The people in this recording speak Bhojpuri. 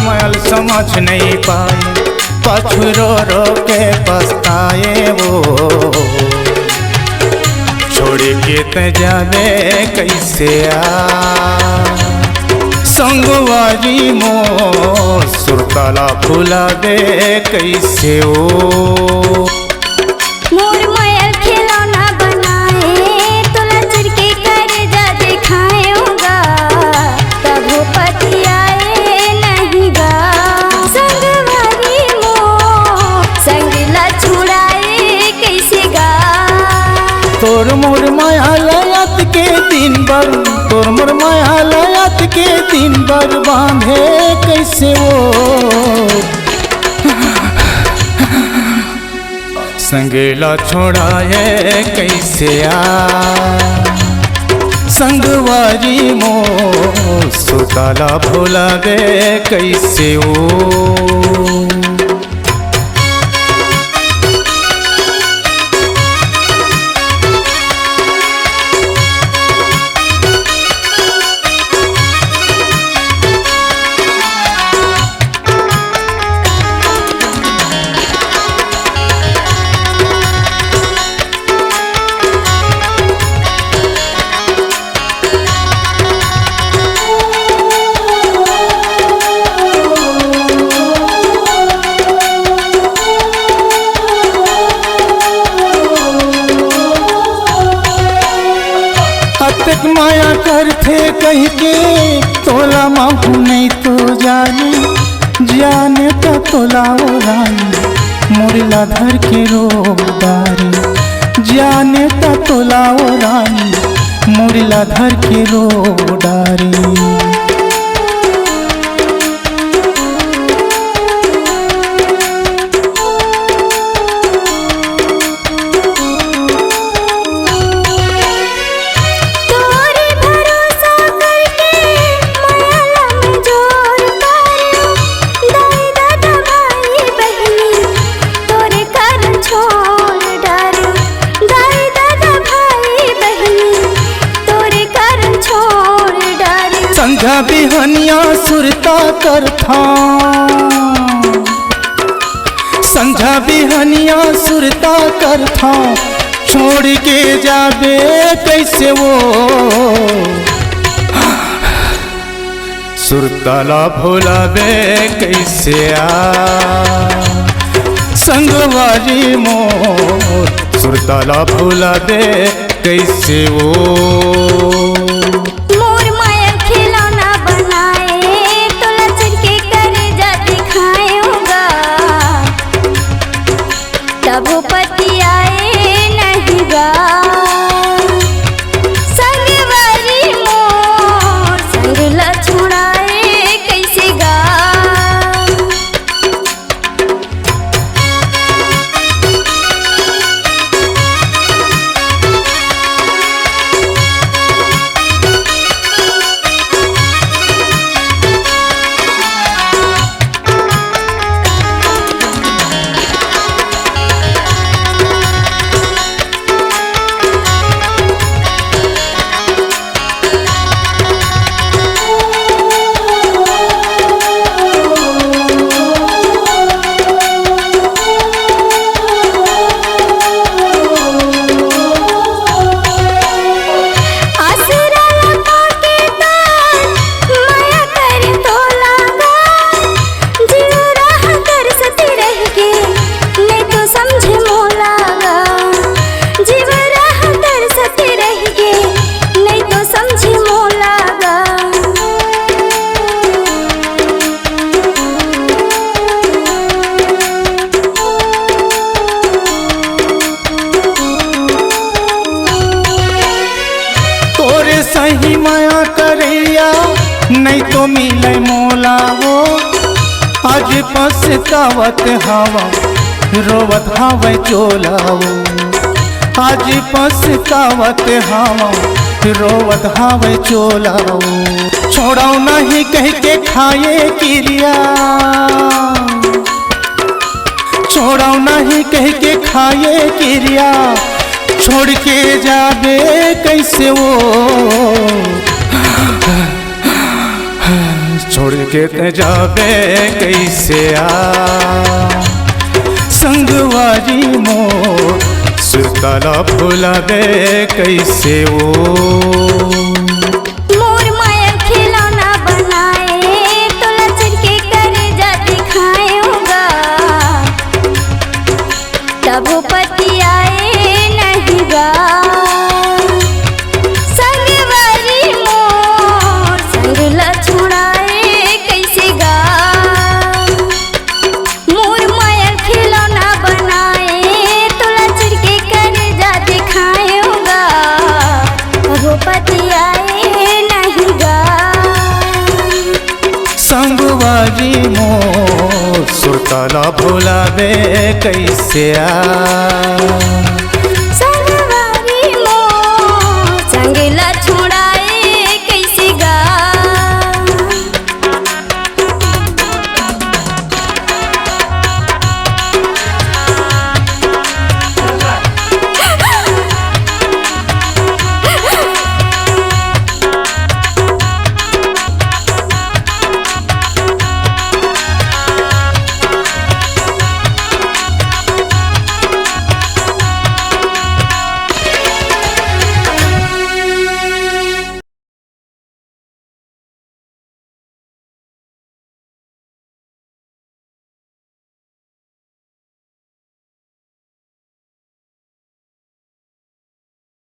मैल समझ नहीं पाए, पाछू रो रो के पछताए वो। छोड़ के त जावे कैसे संगवारी मो सुरताला भुला दे कैसे ओ। मोर मैल खिलौना बनाए तोला चढ़ के कर्जा दिखाएगा, तब वो पतियाए नहीं गा। संगवारी मो संगला छुड़ाए कैसे गा। तोर मोर माया लयात के दिन भर, तोर मोर माया लयात के दिन भर बांधे कैसे वो। संगेला छोड़ाए कैसे संगवारी मो सुताला भुला दे कैसे ओ। तक माया करते कह के तोला माहू नहीं तो जाने, जाने का तोला रानी मुरला धर के रोदारी। जाने का तोला रानी मुरला धर के रोदारी। संझा बिहनिया सुरता करथा, संझा बिहनिया सुरता करथा, छोड़ के जाबे कैसे वो। सुरताला भुलाबे कैसे संगवारी मोर सुरताला भुलाबे कैसे वो। तब वो पतियाए नहीं गा। संगवारी मोर संगला छुड़ाए कैसे गा। सही माया करैया नहीं तो मिले मोला वो। आज पछतावत हवा रोवत हवा चोलाओ। आज पछतावत हवा रोवत हवा चोलाओ। छोड़ो नहीं कह के खाए क्रिया, छोड़ो नहीं कह के खाए क्रिया। छोड़ के जाबे कैसे वो, छोड़ छोड़ के त जाबे कैसे आ संगवारी मोर सुरताला भुलाबे कैसे वो मोर माया खिलौना बनाए तोला चढ़ के करेजा दिखाएगा तब वो पति आए नहीं गा संगवारी मोर संगला छुड़ाए कैसे गा मोर माया खिलौना बनाए तोला चढ़ के करेजा दिखाएगा वो पति आए नहीं गा संगवारी मोर सुरताला भुलाबे कैसे आ